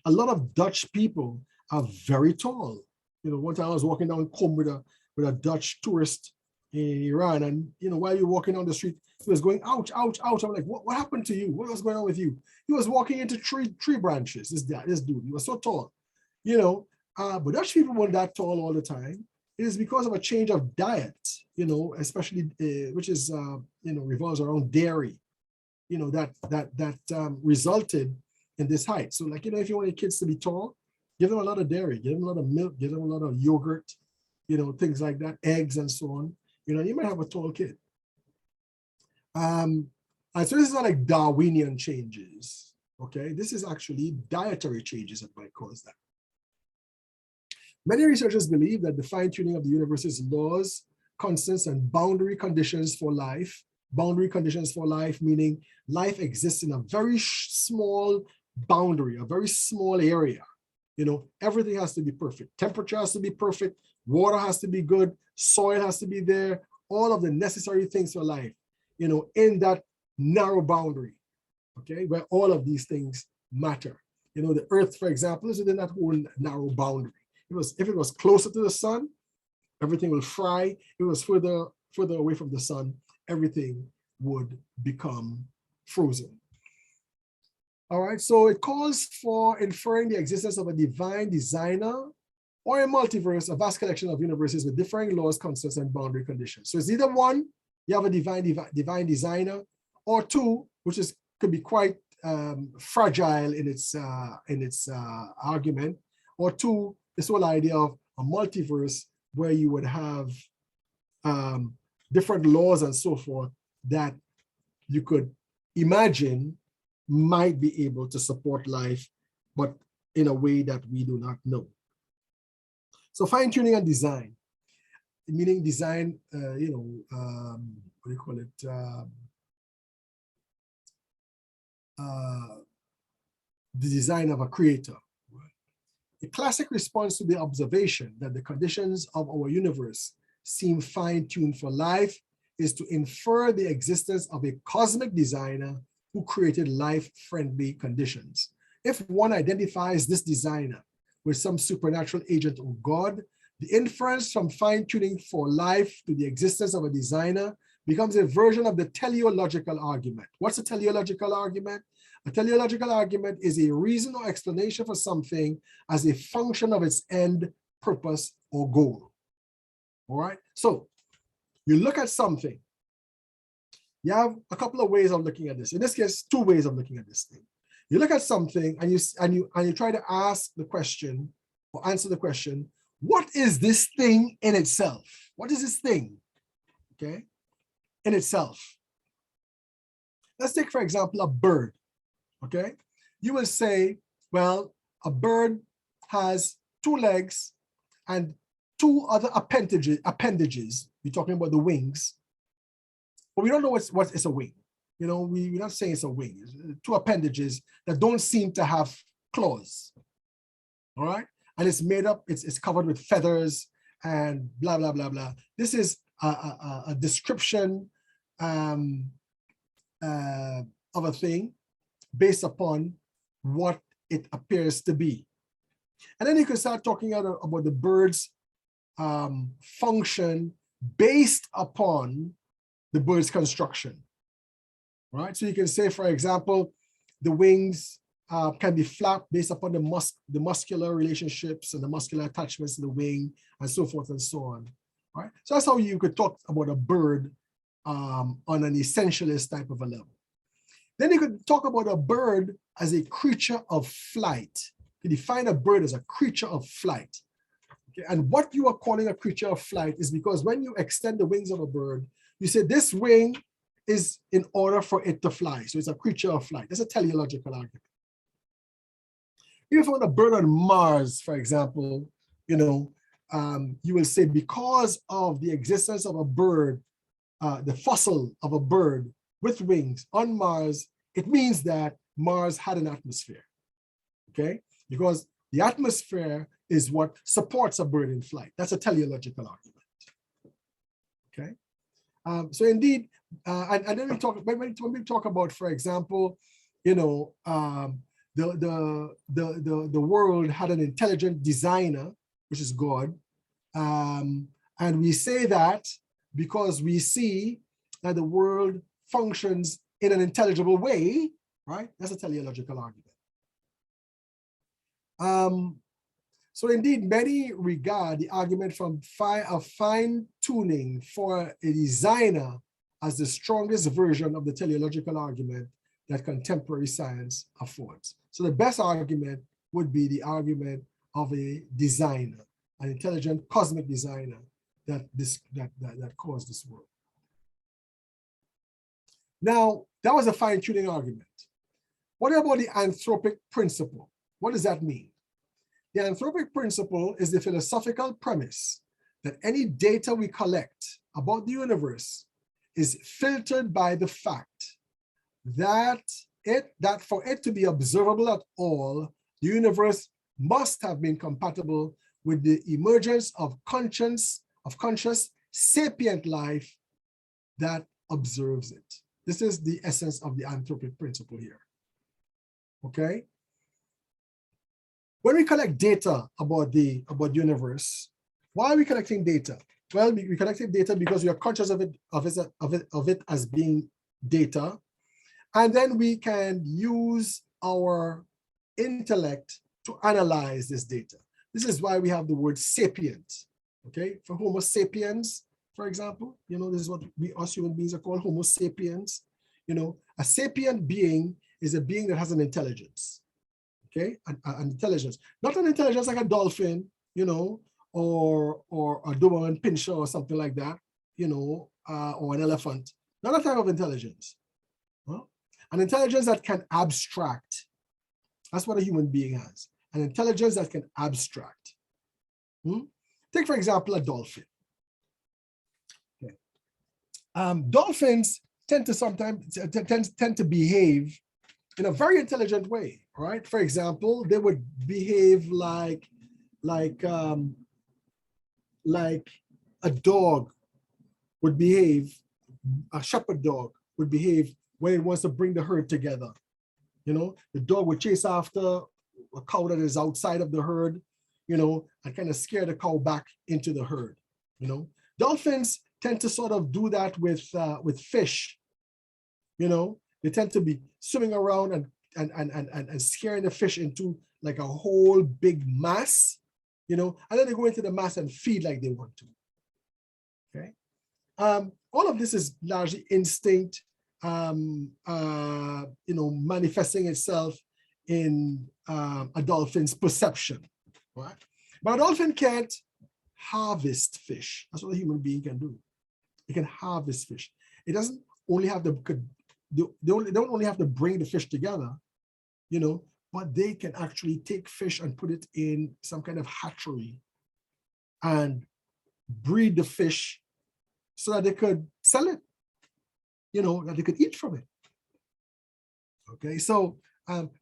a lot of Dutch people are very tall. You know, one time I was walking down Qom with a Dutch tourist in Iran, and you know, while you're walking down the street, he was going, ouch, ouch, ouch. I'm like, what happened to you? What was going on with you? He was walking into tree branches. This dude, he was so tall, you know. But Dutch people weren't that tall all the time. It is because of a change of diet, you know, especially which is you know, revolves around dairy, you know, that resulted in this height. So, like, you know, if you want your kids to be tall, give them a lot of dairy, give them a lot of milk, give them a lot of yogurt, you know, things like that, eggs and so on. You know, you might have a tall kid. And so this is not like Darwinian changes, okay? This is actually dietary changes that might cause that. Many researchers believe that the fine-tuning of the universe's laws, constants, and boundary conditions for life meaning life exists in a very small boundary, a very small area. You know, everything has to be perfect. Temperature has to be perfect. Water has to be good. Soil has to be there. All of the necessary things for life, you know, in that narrow boundary, okay, where all of these things matter. You know, the earth, for example, is within that whole narrow boundary. If it was closer to the sun, everything will fry. If it was further away from the sun, everything would become frozen. All right, so it calls for inferring the existence of a divine designer or a multiverse, a vast collection of universes with differing laws, constants, and boundary conditions. So it's either one, you have a divine designer, or two, which could be quite fragile in its argument, or two, this whole idea of a multiverse where you would have different laws and so forth that you could imagine might be able to support life, but in a way that we do not know. So fine-tuning and design, meaning design, you know, what do you call it? The design of a creator. A classic response to the observation that the conditions of our universe seem fine-tuned for life is to infer the existence of a cosmic designer who created life-friendly conditions. If one identifies this designer with some supernatural agent or God, the inference from fine-tuning for life to the existence of a designer becomes a version of the teleological argument. What's a teleological argument? A teleological argument is a reason or explanation for something as a function of its end, purpose, or goal. All right, so you look at something. You have a couple of ways of looking at this. In this case, two ways of looking at this thing. You look at something and you try to ask the question or answer the question, what is this thing in itself? What is this thing? Okay, in itself. Let's take, for example, a bird. Okay, you will say, well, a bird has 2 legs and 2 other appendages. We're talking about the wings, but we don't know what is a wing. You know, we're not saying it's a wing. It's 2 appendages that don't seem to have claws. All right, and it's made up. It's covered with feathers and blah blah blah blah. This is a description of a thing based upon what it appears to be. And then you can start talking about the bird's function based upon the bird's construction, right? So you can say, for example, the wings can be flapped based upon the muscular relationships and the muscular attachments to the wing and so forth and so on, right? So that's how you could talk about a bird on an essentialist type of a level. Then you could talk about a bird as a creature of flight. You define a bird as a creature of flight. Okay? And what you are calling a creature of flight is because when you extend the wings of a bird, you say this wing is in order for it to fly. So it's a creature of flight. That's a teleological argument. If you found a bird on Mars, for example, you know, you will say because of the existence of a bird, the fossil of a bird with wings on Mars, it means that Mars had an atmosphere, okay? Because the atmosphere is what supports a bird in flight. That's a teleological argument, okay? So indeed, and then we talk, when we talk about, for example, you know, the world had an intelligent designer, which is God, and we say that because we see that the world functions in an intelligible way, right? That's a teleological argument. So indeed, many regard the argument from fine tuning for a designer as the strongest version of the teleological argument that contemporary science affords. So the best argument would be the argument of a designer, an intelligent cosmic designer that caused this world. Now, that was a fine-tuning argument. What about the anthropic principle? What does that mean? The anthropic principle is the philosophical premise that any data we collect about the universe is filtered by the fact that for it to be observable at all, the universe must have been compatible with the emergence of conscious sapient life that observes it. This is the essence of the anthropic principle here, okay? When we collect data about the universe, why are we collecting data? Well, we collected data because we are conscious of it as being data, and then we can use our intellect to analyze this data. This is why we have the word sapient. Okay, for Homo sapiens, for example, you know, this is what we us human beings are called, Homo sapiens. You know, a sapient being is a being that has an intelligence. Okay, an intelligence, not an intelligence like a dolphin, you know, or a Doberman Pinscher or something like that, you know, or an elephant. Not a type of intelligence. Huh? An intelligence that can abstract. That's what a human being has. An intelligence that can abstract. Take, for example, a dolphin. Okay. Dolphins tend to sometimes tend to behave in a very intelligent way, right? For example, they would behave like a dog would behave, a shepherd dog would behave when it wants to bring the herd together. You know, the dog would chase after a cow that is outside of the herd, you know, and kind of scare the cow back into the herd. You know, dolphins tend to sort of do that with fish. You know, they tend to be swimming around and scaring the fish into like a whole big mass, you know, and then they go into the mass and feed like they want to. Okay, all of this is largely instinct, you know, manifesting itself in a dolphin's perception, right? But a dolphin can't harvest fish. That's what a human being can do. It can harvest fish. It doesn't only have they don't only have to bring the fish together, you know, but they can actually take fish and put it in some kind of hatchery and breed the fish so that they could sell it, you know, that they could eat from it. Okay, so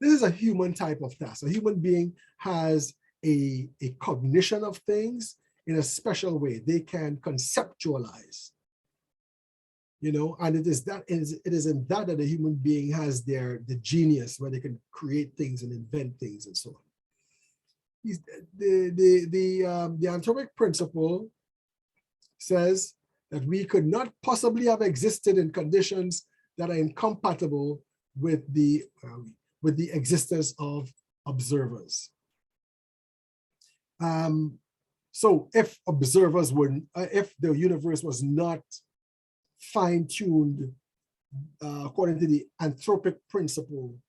this is a human type of task. A human being has a cognition of things in a special way. They can conceptualize, you know, and it is in that the human being has the genius where they can create things and invent things and so on. The anthropic principle says that we could not possibly have existed in conditions that are incompatible with the existence of observers. So if observers wouldn't, if the universe was not fine-tuned according to the anthropic principle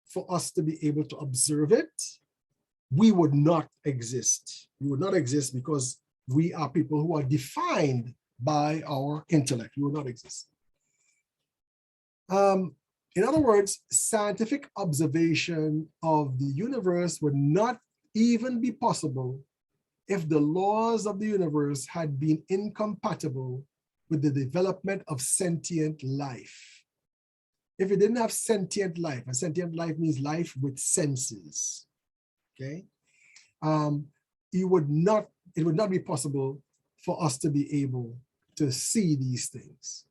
for us to be able to observe it, we would not exist. We would not exist because we are people who are defined by our intellect. We would not exist. In other words, scientific observation of the universe would not even be possible if the laws of the universe had been incompatible with the development of sentient life. If it didn't have sentient life, and sentient life means life with senses, okay? It would not be possible for us to be able to see these things.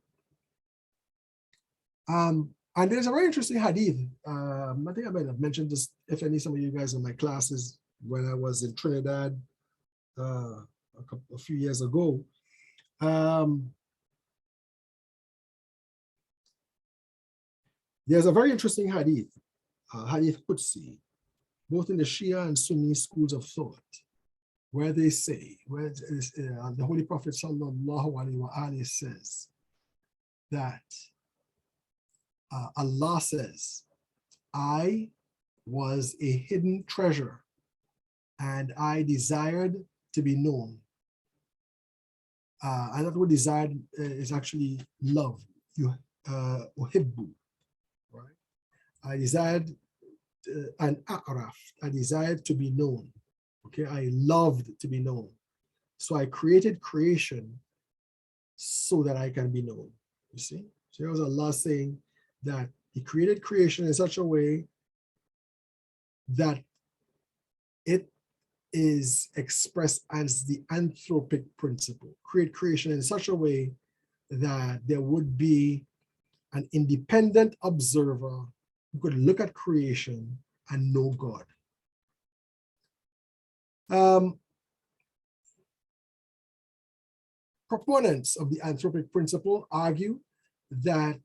And there's a very interesting hadith. I think I might have mentioned this, if some of you guys in my classes, when I was in Trinidad a few years ago. There's a very interesting hadith, hadith Qudsi, both in the Shia and Sunni schools of thought, where they say, where the Holy Prophet sallallahu alaihi wasallam says that Allah says, I was a hidden treasure and I desired to be known. And that word desired is actually love, uhibbu, right? I desired an a'raf, I desired to be known, okay? I loved to be known. So I created creation so that I can be known, you see? So here was Allah saying that he created creation in such a way that it is expressed as the anthropic principle. Create creation in such a way that there would be an independent observer who could look at creation and know God. Proponents of the anthropic principle argue that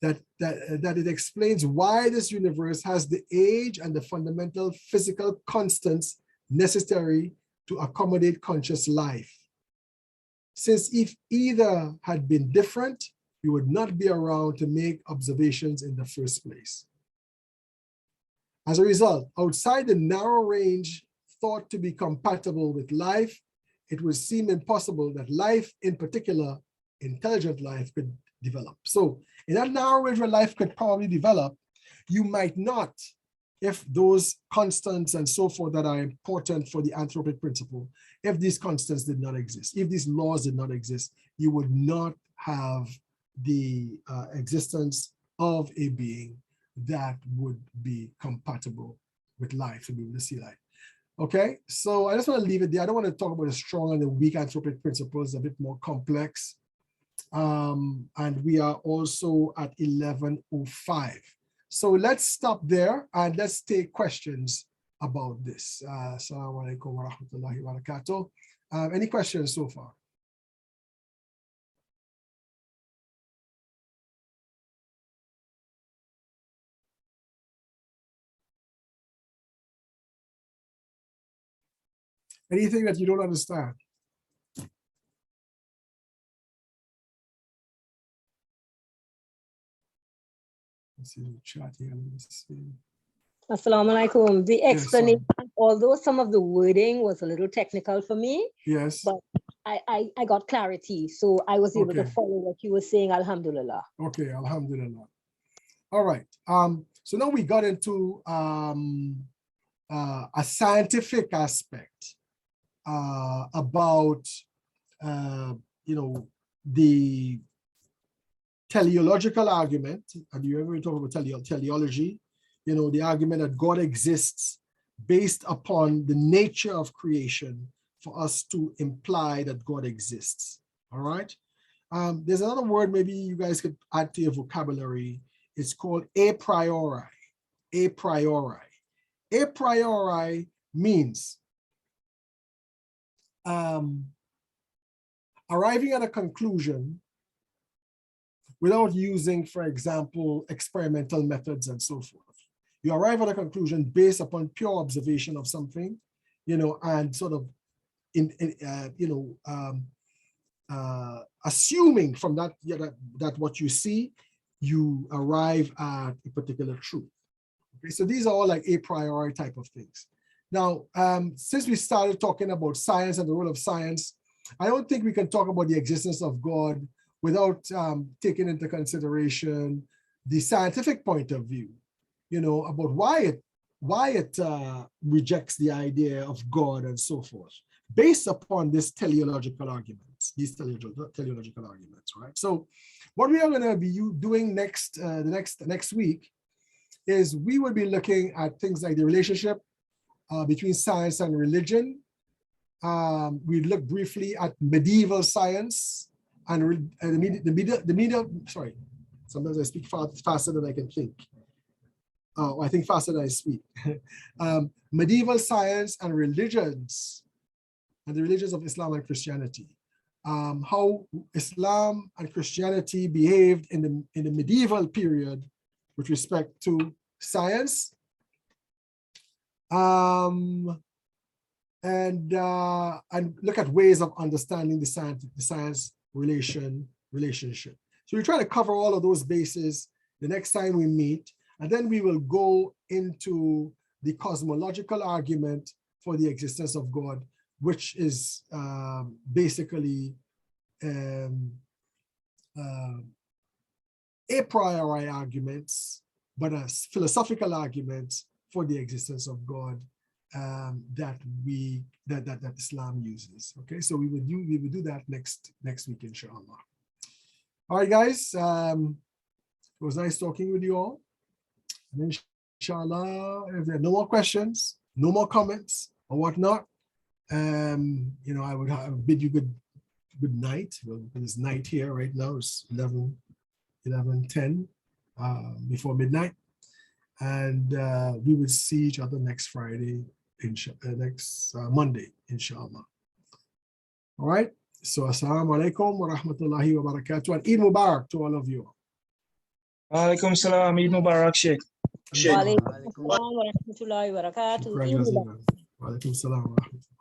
that it explains why this universe has the age and the fundamental physical constants necessary to accommodate conscious life. Since if either had been different, we would not be around to make observations in the first place. As a result, outside the narrow range thought to be compatible with life, it would seem impossible that life, in particular, intelligent life, could develop. So in that narrow range where life could probably develop, you might not, if those constants and so forth that are important for the anthropic principle, if these constants did not exist, if these laws did not exist, you would not have the existence of a being that would be compatible with life, to be able to see life. Okay, so I just want to leave it there. I don't want to talk about the strong and the weak anthropic principles, a bit more complex. And we are also at 11:05. So let's stop there and let's take questions about this. Assalamu alaikum wa rahmatullahi wa barakatuh. Any questions so far? Anything that you don't understand? Let's see the chat here. Let me see. Assalamu alaikum. The Yes, explanation, although some of the wording was a little technical for me, yes. but I got clarity. So I was able to Okay. follow what you were saying, alhamdulillah. Okay, alhamdulillah. All right. So now we got into a scientific aspect about the teleological argument. And you ever talk about teleology? The argument that God exists based upon the nature of creation for us to imply that God exists. All right. There's another word maybe you guys could add to your vocabulary. It's called a priori. A priori. A priori means arriving at a conclusion without using, for example, experimental methods and so forth. You arrive at a conclusion based upon pure observation of something, and sort of assuming from that that what you see, you arrive at a particular truth. Okay, so these are all like a priori type of things. Now, since we started talking about science and the role of science, I don't think we can talk about the existence of God without taking into consideration the scientific point of view, about why it rejects the idea of God and so forth, based upon these teleological arguments, right? So what we are going to be doing next week is we will be looking at things like the relationship between science and religion. We look briefly at medieval science and sorry, sometimes I speak faster than I can think. I think faster than I speak. Medieval science and religions, and the religions of Islam and Christianity. How Islam and Christianity behaved in the medieval period with respect to science. And look at ways of understanding the science relationship. So we try to cover all of those bases the next time we meet, and then we will go into the cosmological argument for the existence of God, which is basically a priori arguments, but as philosophical arguments for the existence of God that Islam uses. Okay, so we will do that next week, inshallah. All right, guys. It was nice talking with you all. And inshallah, if there are no more questions, no more comments or whatnot, I would bid you good night. Well, it's night here right now. It's 11:10 before midnight. And we will see each other next Friday, next Monday, inshallah. All right. So, assalamu alaikum wa rahmatullahi wa barakatuh. And Eid Mubarak to all of you. Wa alaikum salam. Eid Mubarak, Shaykh. Wa alaikum salam wa rahmatullahi wa barakatuh. Wa alaikum salam wa rahmatullahi.